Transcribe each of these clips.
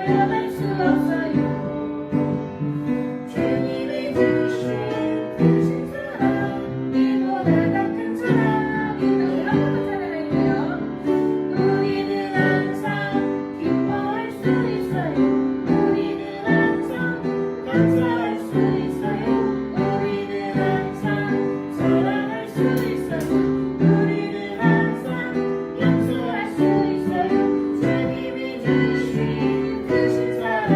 표현할 수 없어요. 주님이 주신 크신 사랑, 이보다 더 큰 사랑이 이런 것도 찬양할게요. 우리는 항상 기뻐할 수 있어요. 우리는 항상 감사할 수 있어요. 우리는 항상 사랑할 수 있어요. 우리는 항상 용서할 수 있어요. 주님이 주신 크신 사랑,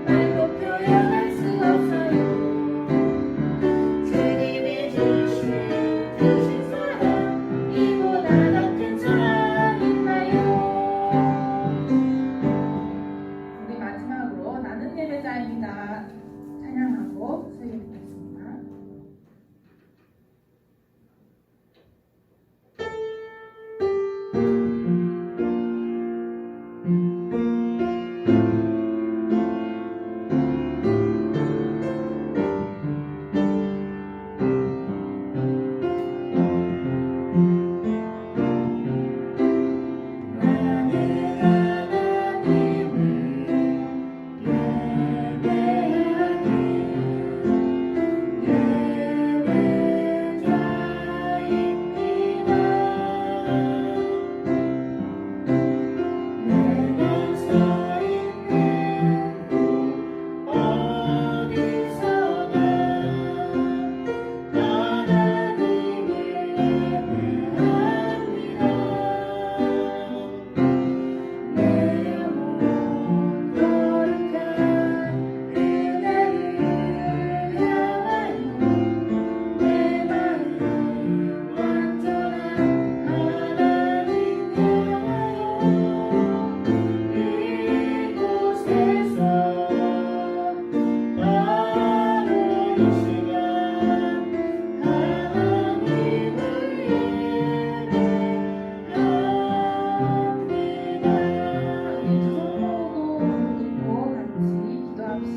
말로 표현할 수 없어요. 주님이 주신 크신 사랑, 이보다 더 큰 사랑 있나요? 우리 마지막으로 나는 예배자입니다 찬양하고 수요일겠습니다.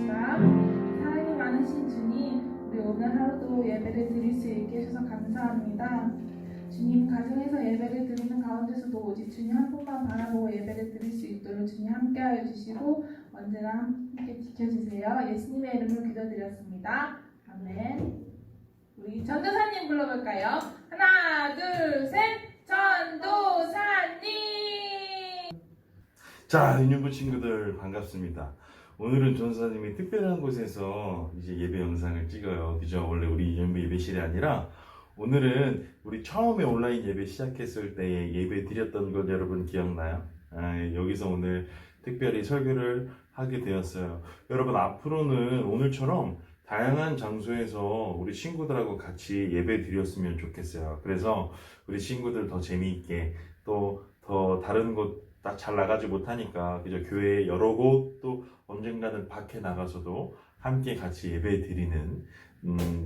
사랑이 많으신 주님, 우리 오늘 하루도 예배를 드릴 수 있게 해주셔서 감사합니다. 주님, 가정에서 예배를 드리는 가운데서도 오직 주님 한 분만 바라보고 예배를 드릴 수 있도록 주님 함께하여 주시고 언제나 함께 지켜주세요. 예수님의 이름으로 기도드렸습니다. 아멘. 우리 전도사님 불러볼까요? 하나, 둘, 셋. 전도사님. 자, 윤윤부 친구들 반갑습니다. 오늘은 전사님이 특별한 곳에서 이제 예배 영상을 찍어요. 그죠? 원래 우리 윤윤부 예배실이 아니라 오늘은 우리 처음에 온라인 예배 시작했을 때 예배 드렸던 것 여러분 기억나요? 여기서 오늘 특별히 설교를 하게 되었어요. 여러분, 앞으로는 오늘처럼 다양한 장소에서 우리 친구들하고 같이 예배 드렸으면 좋겠어요. 그래서 우리 친구들 더 재미있게, 또 더 다른 곳 딱 잘 나가지 못하니까 그죠? 교회 여러 곳, 또 언젠가는 밖에 나가서도 함께 같이 예배 드리는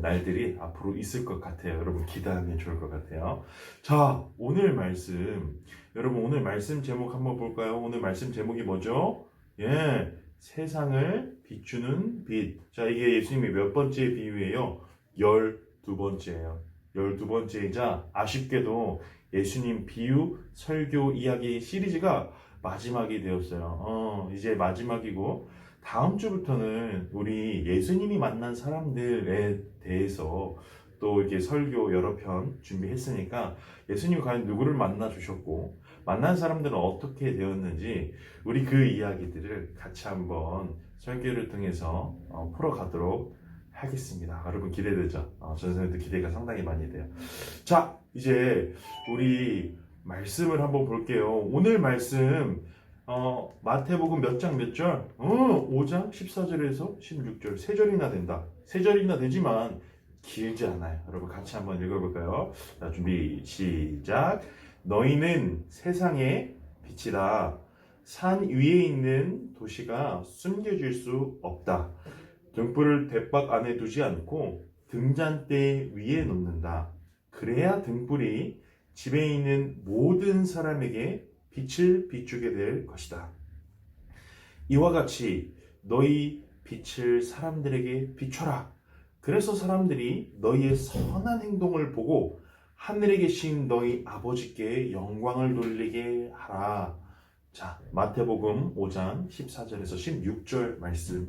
날들이 앞으로 있을 것 같아요. 여러분 기대하면 좋을 것 같아요. 자, 오늘 말씀, 여러분 오늘 말씀 제목 한번 볼까요? 오늘 말씀 제목이 뭐죠? 세상을 비추는 빛. 자, 이게 예수님이 몇 번째 비유예요? 12번째예요. 12번째이자 아쉽게도 예수님 비유 설교 이야기 시리즈가 마지막이 되었어요. 이제 마지막이고 다음 주부터는 우리 예수님이 만난 사람들에 대해서 또 이렇게 설교 여러 편 준비했으니까 예수님이 과연 누구를 만나 주셨고 만난 사람들은 어떻게 되었는지 우리 그 이야기들을 같이 한번 설교를 통해서 풀어가도록 하겠습니다. 여러분 기대되죠? 전선생님도 기대가 상당히 많이 돼요. 자, 이제 우리 말씀을 한번 볼게요. 오늘 말씀 마태복음 몇 장 몇 절? 5장 14절에서 16절 3절이나 된다. 3절이나 되지만 길지 않아요. 여러분 같이 한번 읽어볼까요? 자, 준비 시작. 너희는 세상의 빛이다. 산 위에 있는 도시가 숨겨질 수 없다. 등불을 대박 안에 두지 않고 등잔대 위에 놓는다. 그래야 등불이 집에 있는 모든 사람에게 빛을 비추게 될 것이다. 이와 같이 너희 빛을 사람들에게 비춰라. 그래서 사람들이 너희의 선한 행동을 보고 하늘에 계신 너희 아버지께 영광을 돌리게 하라. 자, 마태복음 5장 14절에서 16절 말씀.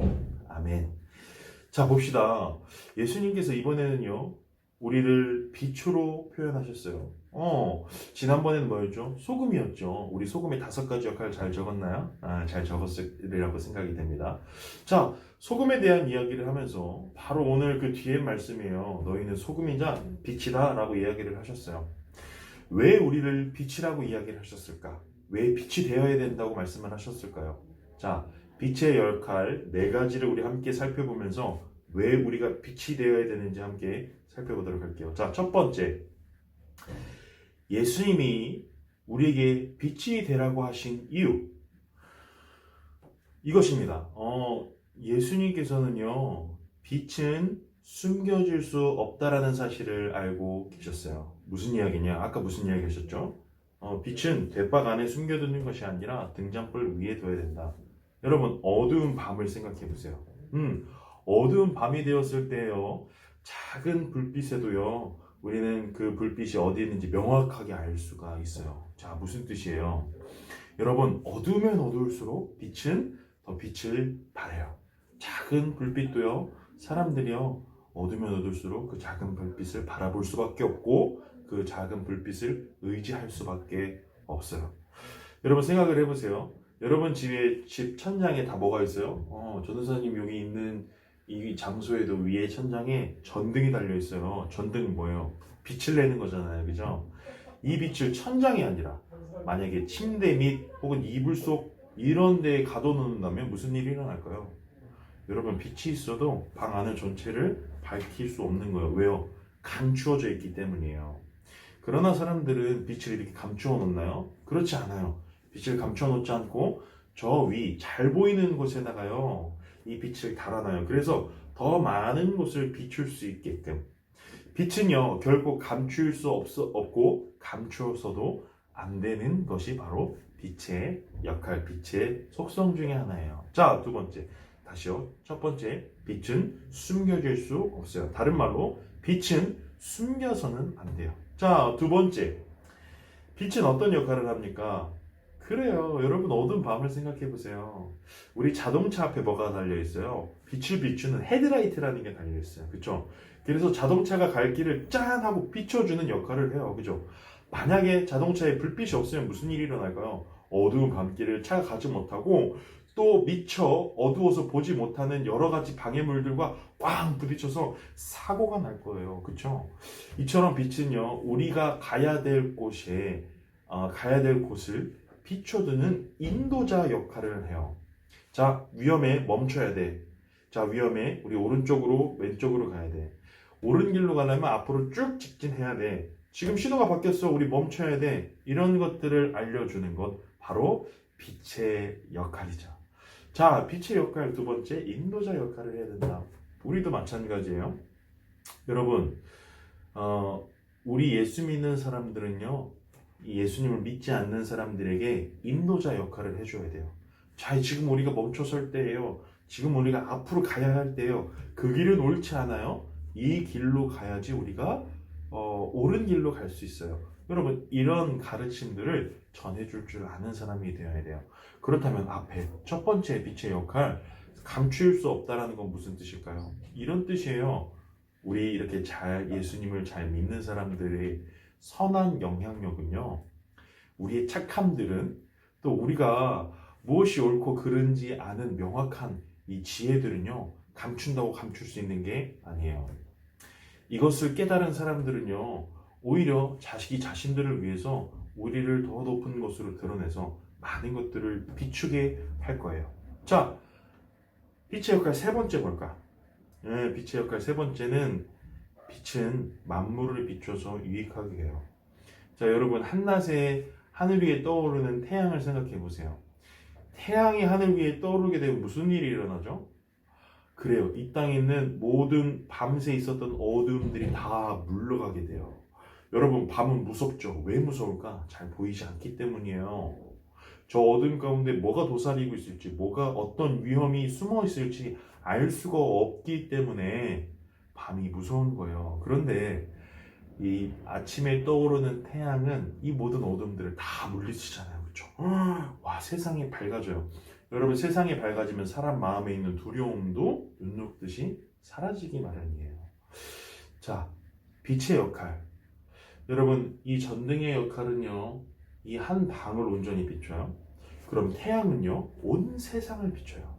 아멘. 자, 봅시다. 예수님께서 이번에는요, 우리를 빛으로 표현하셨어요. 지난번에는 뭐였죠? 소금이었죠. 우리 소금의 5가지 역할을 잘 적었나요? 잘 적었으리라고 생각이 됩니다. 자, 소금에 대한 이야기를 하면서 바로 오늘 그 뒤에 말씀이에요. 너희는 소금이자 빛이다 라고 이야기를 하셨어요. 왜 우리를 빛이라고 이야기를 하셨을까? 왜 빛이 되어야 된다고 말씀을 하셨을까요? 자, 빛의 역할 4가지를 우리 함께 살펴보면서 왜 우리가 빛이 되어야 되는지 함께 살펴보도록 할게요. 자, 첫 번째, 예수님이 우리에게 빛이 되라고 하신 이유, 이것입니다. 예수님께서는요, 빛은 숨겨질 수 없다라는 사실을 알고 계셨어요. 무슨 이야기냐? 아까 무슨 이야기 하셨죠? 빛은 대박 안에 숨겨두는 것이 아니라 등잔불 위에 둬야 된다. 여러분, 어두운 밤을 생각해 보세요. 어두운 밤이 되었을 때요, 작은 불빛에도요, 우리는 그 불빛이 어디 있는지 명확하게 알 수가 있어요. 자, 무슨 뜻이에요? 여러분, 어두우면 어두울수록 빛은 더 빛을 발해요. 작은 불빛도요, 사람들이요, 어두우면 어두울수록 그 작은 불빛을 바라볼 수밖에 없고, 그 작은 불빛을 의지할 수밖에 없어요. 여러분, 생각을 해보세요. 여러분 집 천장에 다 뭐가 있어요? 전도사님 여기 있는 이 장소에도 위에 천장에 전등이 달려 있어요. 전등이 뭐예요? 빛을 내는 거잖아요. 그죠? 이 빛을 천장이 아니라 만약에 침대 및 혹은 이불 속 이런 데에 가둬놓는다면 무슨 일이 일어날까요? 여러분, 빛이 있어도 방 안을 전체를 밝힐 수 없는 거예요. 왜요? 감추어져 있기 때문이에요. 그러나 사람들은 빛을 이렇게 감추어 놓나요? 그렇지 않아요. 빛을 감추어 놓지 않고 저 위 잘 보이는 곳에다가요, 이 빛을 달아놔요. 그래서 더 많은 곳을 비출 수 있게끔. 빛은요, 결코 감출 수 없고 감추어서도 안 되는 것이 바로 빛의 역할, 빛의 속성 중에 하나예요. 자, 두 번째. 다시요. 첫 번째, 빛은 숨겨질 수 없어요. 다른 말로 빛은 숨겨서는 안 돼요. 자, 두 번째, 빛은 어떤 역할을 합니까? 그래요. 여러분, 어두운 밤을 생각해 보세요. 우리 자동차 앞에 뭐가 달려 있어요? 빛을 비추는 헤드라이트라는 게 달려 있어요. 그렇죠? 그래서 자동차가 갈 길을 짠 하고 비춰주는 역할을 해요. 그죠? 만약에 자동차에 불빛이 없으면 무슨 일이 일어날까요? 어두운 밤길을 차가 가지 못하고 또 미처 어두워서 보지 못하는 여러 가지 방해물들과 꽝 부딪혀서 사고가 날 거예요. 그렇죠? 이처럼 빛은요, 우리가 가야 될 곳에 가야 될 곳을 비춰두는 인도자 역할을 해요. 자, 위험해, 멈춰야 돼. 자, 위험해, 우리 오른쪽으로 왼쪽으로 가야 돼. 옳은 길로 가려면 앞으로 쭉 직진해야 돼. 지금 신호가 바뀌었어, 우리 멈춰야 돼. 이런 것들을 알려주는 것, 바로 빛의 역할이죠. 자, 빛의 역할 두 번째, 인도자 역할을 해야 된다. 우리도 마찬가지예요. 여러분, 우리 예수 믿는 사람들은요, 이 예수님을 믿지 않는 사람들에게 인도자 역할을 해줘야 돼요. 자, 지금 우리가 멈춰설 때예요. 지금 우리가 앞으로 가야 할 때예요. 그 길은 옳지 않아요. 이 길로 가야지 우리가 옳은 길로 갈 수 있어요. 여러분, 이런 가르침들을 전해줄 줄 아는 사람이 되어야 돼요. 그렇다면 앞에 첫 번째 빛의 역할, 감출 수 없다라는 건 무슨 뜻일까요? 이런 뜻이에요. 우리 이렇게 예수님을 잘 믿는 사람들의 선한 영향력은요, 우리의 착함들은, 또 우리가 무엇이 옳고 그른지 아는 명확한 이 지혜들은요, 감춘다고 감출 수 있는 게 아니에요. 이것을 깨달은 사람들은요, 오히려 자신들을 위해서 우리를 더 높은 곳으로 드러내서 많은 것들을 비추게 할 거예요. 자, 빛의 역할 세 번째 볼까? 빛의 역할 세 번째는, 빛은 만물을 비춰서 유익하게 해요. 자, 여러분, 한낮에 하늘 위에 떠오르는 태양을 생각해 보세요. 태양이 하늘 위에 떠오르게 되면 무슨 일이 일어나죠? 그래요. 이 땅에 있는 모든 밤새 있었던 어두움들이 다 물러가게 돼요. 여러분, 밤은 무섭죠? 왜 무서울까? 잘 보이지 않기 때문이에요. 저 어둠 가운데 뭐가 도사리고 있을지, 뭐가 어떤 위험이 숨어 있을지 알 수가 없기 때문에 밤이 무서운 거예요. 그런데 이 아침에 떠오르는 태양은 이 모든 어둠들을 다 물리치잖아요. 그쵸? 와, 세상이 밝아져요. 여러분, 세상이 밝아지면 사람 마음에 있는 두려움도 눈 녹듯이 사라지기 마련이에요. 자, 빛의 역할. 여러분, 이 전등의 역할은요, 이 한 방을 온전히 비춰요. 그럼 태양은요, 온 세상을 비춰요.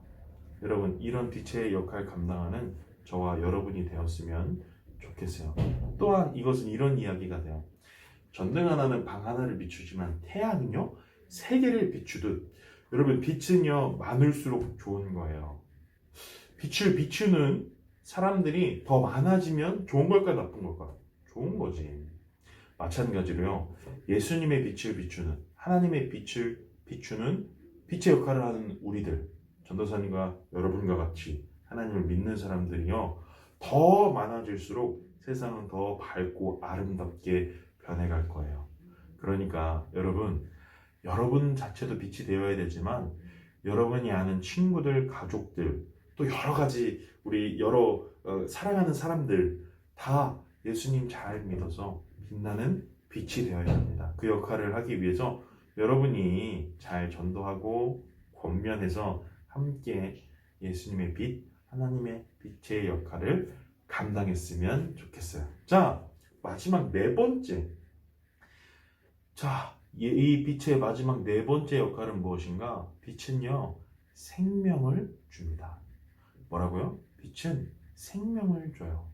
여러분, 이런 빛의 역할 감당하는 저와 여러분이 되었으면 좋겠어요. 또한 이것은 이런 이야기가 돼요. 전등 하나는 방 하나를 비추지만 태양은요, 세계를 비추듯 여러분, 빛은요, 많을수록 좋은 거예요. 빛을 비추는 사람들이 더 많아지면 좋은 걸까, 나쁜 걸까? 좋은 거지. 마찬가지로요, 예수님의 빛을 비추는, 하나님의 빛을 비추는 빛의 역할을 하는 우리들, 전도사님과 여러분과 같이 하나님을 믿는 사람들이요, 더 많아질수록 세상은 더 밝고 아름답게 변해갈 거예요. 그러니까 여러분 자체도 빛이 되어야 되지만 여러분이 아는 친구들, 가족들, 또 여러 가지 우리 사랑하는 사람들 다 예수님 잘 믿어서 빛나는 빛이 되어야 합니다. 그 역할을 하기 위해서 여러분이 잘 전도하고 권면해서 함께 예수님의 빛, 하나님의 빛의 역할을 감당했으면 좋겠어요. 자, 마지막 네 번째. 자, 이 빛의 마지막 네 번째 역할은 무엇인가? 빛은요, 생명을 줍니다. 뭐라고요? 빛은 생명을 줘요.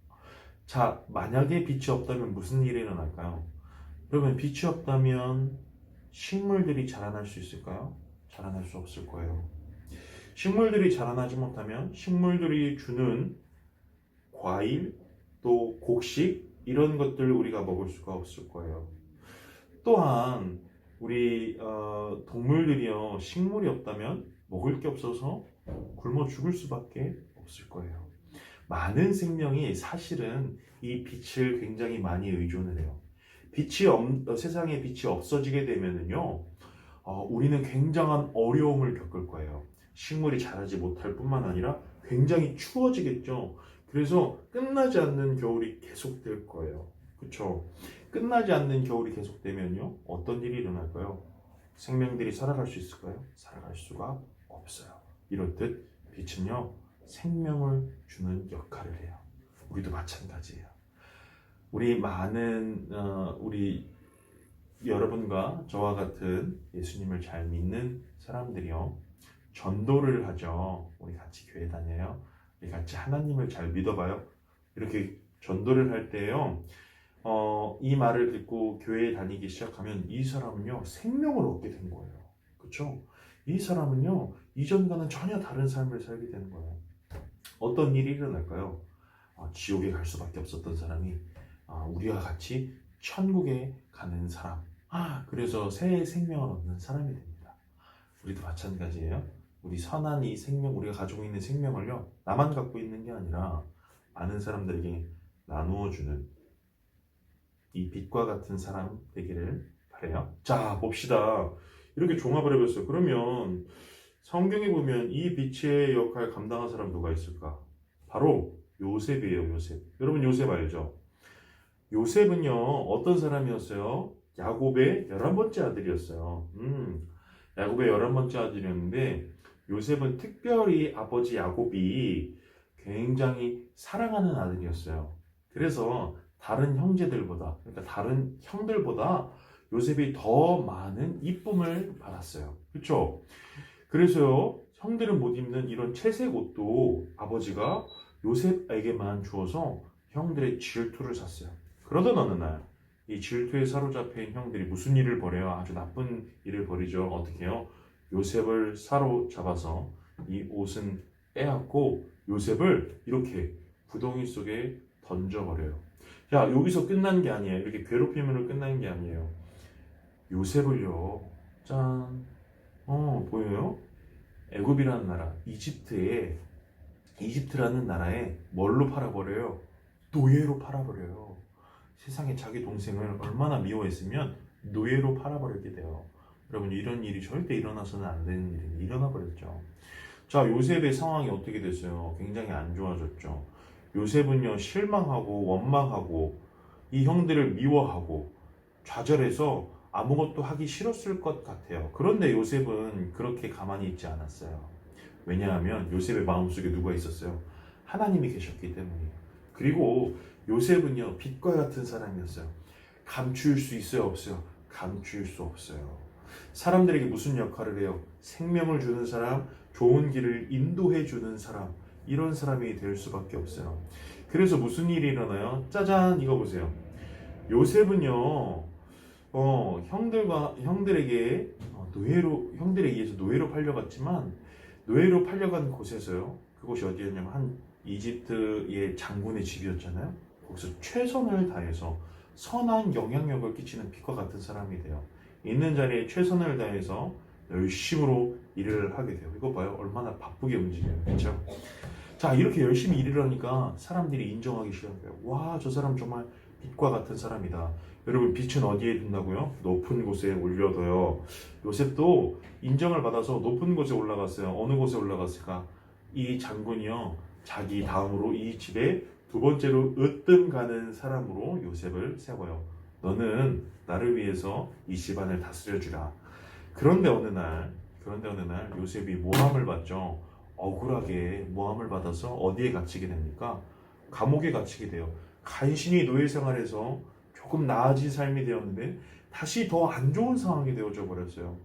자, 만약에 빛이 없다면 무슨 일이 일어날까요? 여러분, 빛이 없다면 식물들이 자라날 수 있을까요? 자라날 수 없을 거예요. 식물들이 자라나지 못하면 식물들이 주는 과일, 또 곡식, 이런 것들 우리가 먹을 수가 없을 거예요. 또한 우리 동물들이요, 식물이 없다면 먹을 게 없어서 굶어 죽을 수밖에 없을 거예요. 많은 생명이 사실은 이 빛을 굉장히 많이 의존을 해요. 세상에 빛이 없어지게 되면은요, 우리는 굉장한 어려움을 겪을 거예요. 식물이 자라지 못할 뿐만 아니라 굉장히 추워지겠죠. 그래서 끝나지 않는 겨울이 계속될 거예요. 그렇죠? 끝나지 않는 겨울이 계속되면요, 어떤 일이 일어날까요? 생명들이 살아갈 수 있을까요? 살아갈 수가 없어요. 이렇듯 빛은요, 생명을 주는 역할을 해요. 우리도 마찬가지예요. 우리 여러분과 저와 같은 예수님을 잘 믿는 사람들이요, 전도를 하죠. 우리 같이 교회 다녀요. 우리 같이 하나님을 잘 믿어봐요. 이렇게 전도를 할 때요, 이 말을 듣고 교회에 다니기 시작하면 이 사람은요, 생명을 얻게 된 거예요. 그렇죠? 이 사람은요, 이전과는 전혀 다른 삶을 살게 되는 거예요. 어떤 일이 일어날까요? 지옥에 갈 수밖에 없었던 사람이 우리와 같이 천국에 가는 사람. 그래서 새 생명을 얻는 사람이 됩니다. 우리도 마찬가지예요. 우리 선한 이 생명, 우리가 가지고 있는 생명을요, 나만 갖고 있는 게 아니라 많은 사람들에게 나누어주는 이 빛과 같은 사람 되기를 바라요. 자, 봅시다. 이렇게 종합을 해봤어요. 그러면 성경에 보면 이 빛의 역할 감당한 사람 누가 있을까? 바로 요셉이에요. 요셉. 여러분, 요셉 알죠? 요셉은요, 어떤 사람이었어요? 야곱의 11번째 아들이었어요. 야곱의 11번째 아들이었는데, 요셉은 특별히 아버지 야곱이 굉장히 사랑하는 아들이었어요. 그래서 다른 형제들보다, 그러니까 다른 형들보다 요셉이 더 많은 이쁨을 받았어요. 그렇죠? 그래서요, 형들은 못 입는 이런 채색 옷도 아버지가 요셉에게만 주어서 형들의 질투를 샀어요. 그러던 어느 날, 이 질투에 사로잡힌 형들이 무슨 일을 벌여요? 아주 나쁜 일을 벌이죠. 어떻게 해요? 요셉을 사로잡아서 이 옷은 빼앗고 요셉을 이렇게 구덩이 속에 던져버려요. 자, 여기서 끝난 게 아니에요. 이렇게 괴롭힘으로 끝난 게 아니에요. 요셉을요, 짠, 보여요? 애굽이라는 나라, 이집트라는 나라에 뭘로 팔아버려요? 노예로 팔아버려요. 세상에 자기 동생을 얼마나 미워했으면 노예로 팔아버리게 돼요. 여러분, 이런 일이 절대 일어나서는 안 되는 일이 일어나 버렸죠. 자, 요셉의 상황이 어떻게 됐어요? 굉장히 안 좋아졌죠. 요셉은요, 실망하고 원망하고 이 형들을 미워하고 좌절해서 아무것도 하기 싫었을 것 같아요. 그런데 요셉은 그렇게 가만히 있지 않았어요. 왜냐하면 요셉의 마음속에 누가 있었어요? 하나님이 계셨기 때문이에요. 그리고 요셉은요, 빛과 같은 사람이었어요. 감출 수 있어요, 없어요? 감출 수 없어요. 사람들에게 무슨 역할을 해요? 생명을 주는 사람, 좋은 길을 인도해 주는 사람, 이런 사람이 될 수밖에 없어요. 그래서 무슨 일이 일어나요? 짜잔, 이거 보세요. 요셉은요, 형들에게 형들에 의해서 노예로 팔려갔지만, 노예로 팔려간 곳에서요, 그곳이 어디였냐면 한 이집트의 장군의 집이었잖아요. 거기서 최선을 다해서 선한 영향력을 끼치는 빛과 같은 사람이 돼요. 있는 자리에 최선을 다해서 열심으로 일을 하게 돼요. 이거 봐요. 얼마나 바쁘게 움직여요. 그렇죠? 자, 이렇게 열심히 일을 하니까 사람들이 인정하기 시작해요. 와, 저 사람 정말 빛과 같은 사람이다. 여러분, 빛은 어디에 둔다고요? 높은 곳에 올려둬요. 요셉도 인정을 받아서 높은 곳에 올라갔어요. 어느 곳에 올라갔을까? 이 장군이요, 자기 다음으로 이 집에 두 번째로 으뜸 가는 사람으로 요셉을 세워요. 너는 나를 위해서 이 집안을 다스려주라. 그런데 어느 날 요셉이 모함을 받죠. 억울하게 모함을 받아서 어디에 갇히게 됩니까? 감옥에 갇히게 돼요. 간신히 노예 생활에서 조금 나아진 삶이 되었는데 다시 더 안 좋은 상황이 되어져 버렸어요.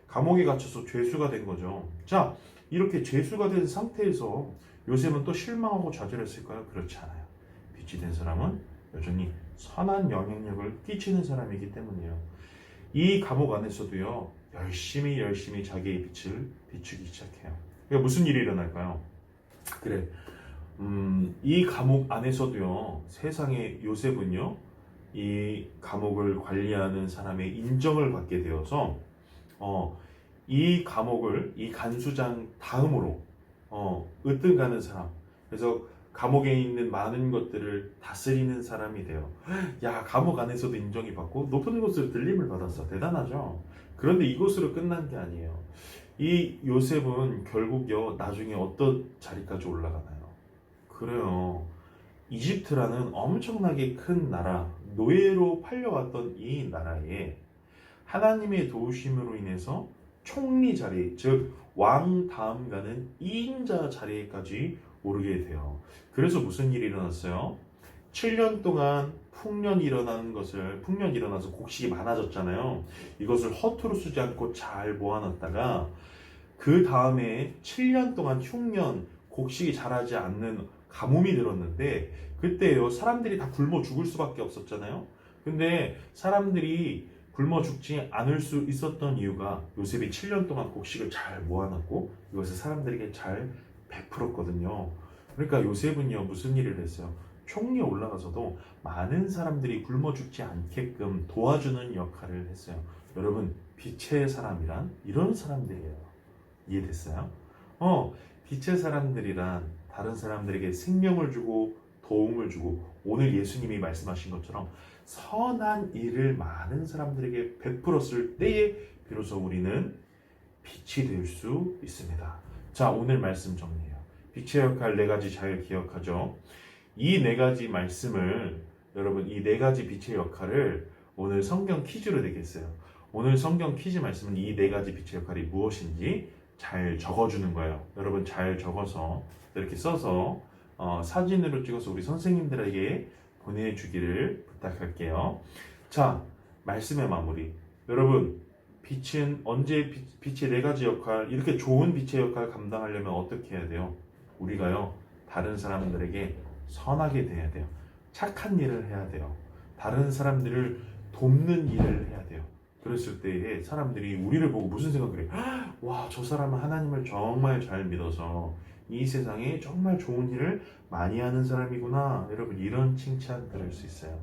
감옥에 갇혀서 죄수가 된 거죠. 자, 이렇게 죄수가 된 상태에서 요셉은 또 실망하고 좌절했을까요? 그렇지 않아요. 빛이 된 사람은 여전히 선한 영향력을 끼치는 사람이기 때문이에요. 이 감옥 안에서도요, 열심히 자기의 빛을 비추기 시작해요. 그러니까 무슨 일이 일어날까요? 그래, 이 감옥 안에서도요, 세상에 요셉은요, 이 감옥을 관리하는 사람의 인정을 받게 되어서, 이 감옥을 이 간수장 다음으로, 으뜸 가는 사람. 그래서 감옥에 있는 많은 것들을 다스리는 사람이 돼요. 야, 감옥 안에서도 인정이 받고 높은 곳으로 들림을 받았어. 대단하죠? 그런데 이것으로 끝난 게 아니에요. 이 요셉은 결국요, 나중에 어떤 자리까지 올라가나요? 그래요. 이집트라는 엄청나게 큰 나라, 노예로 팔려왔던 이 나라에 하나님의 도우심으로 인해서 총리 자리, 즉 왕 다음 가는 2인자 자리에까지 오르게 돼요. 그래서 무슨 일이 일어났어요? 7년 동안 풍년이 일어나서 곡식이 많아졌잖아요. 이것을 허투루 쓰지 않고 잘 모아놨다가 그 다음에 7년 동안 흉년, 곡식이 자라지 않는 가뭄이 들었는데, 그때요, 사람들이 다 굶어 죽을 수밖에 없었잖아요. 근데 사람들이 굶어 죽지 않을 수 있었던 이유가 요셉이 7년 동안 곡식을 잘 모아놨고 이것을 사람들에게 잘 베풀었거든요. 그러니까 요셉은요, 무슨 일을 했어요? 총리에 올라가서도 많은 사람들이 굶어 죽지 않게끔 도와주는 역할을 했어요. 여러분, 빛의 사람이란 이런 사람들이에요. 이해됐어요? 빛의 사람들이란 다른 사람들에게 생명을 주고 도움을 주고, 오늘 예수님이 말씀하신 것처럼 선한 일을 많은 사람들에게 베풀었을 때에 비로소 우리는 빛이 될 수 있습니다. 자, 오늘 말씀 정리해요. 빛의 역할 네 가지 잘 기억하죠? 이 네 가지 말씀을, 여러분, 이 네 가지 빛의 역할을 오늘 성경 퀴즈로 내겠어요. 오늘 성경 퀴즈 말씀은 이 네 가지 빛의 역할이 무엇인지 잘 적어주는 거예요. 여러분, 잘 적어서 이렇게 써서 사진으로 찍어서 우리 선생님들에게 보내주기를 부탁할게요. 자, 말씀의 마무리. 여러분, 빛은 언제 빛의 네 가지 역할, 이렇게 좋은 빛의 역할을 감당하려면 어떻게 해야 돼요? 우리가요, 다른 사람들에게 선하게 대해야 돼요. 착한 일을 해야 돼요. 다른 사람들을 돕는 일을 해야 돼요. 그랬을 때에 사람들이 우리를 보고 무슨 생각을 해요? 와, 저 사람은 하나님을 정말 잘 믿어서 이 세상에 정말 좋은 일을 많이 하는 사람이구나. 여러분, 이런 칭찬 들을 수 있어요.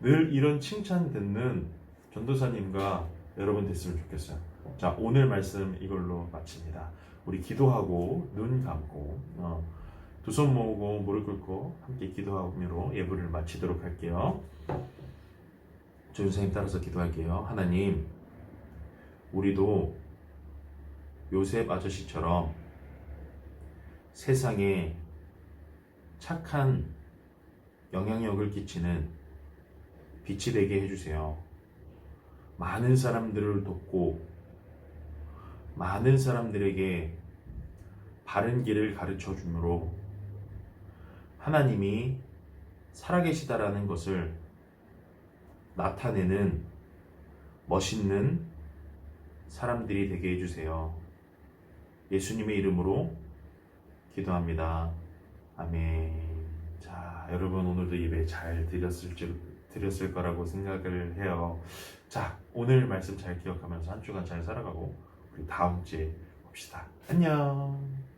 늘 이런 칭찬 듣는 전도사님과 여러분 됐으면 좋겠어요. 자, 오늘 말씀 이걸로 마칩니다. 우리 기도하고 눈 감고 두 손 모으고 무릎 꿇고 함께 기도하며 예불을 마치도록 할게요. 전도사님 따라서 기도할게요. 하나님, 우리도 요셉 아저씨처럼 세상에 착한 영향력을 끼치는 빛이 되게 해주세요. 많은 사람들을 돕고 많은 사람들에게 바른 길을 가르쳐 주므로 하나님이 살아계시다라는 것을 나타내는 멋있는 사람들이 되게 해주세요. 예수님의 이름으로 기도합니다. 아멘. 자, 여러분 오늘도 예배 잘 드렸을 거라고 생각을 해요. 자, 오늘 말씀 잘 기억하면서 한 주간 잘 살아가고 우리 다음 주에 봅시다. 안녕.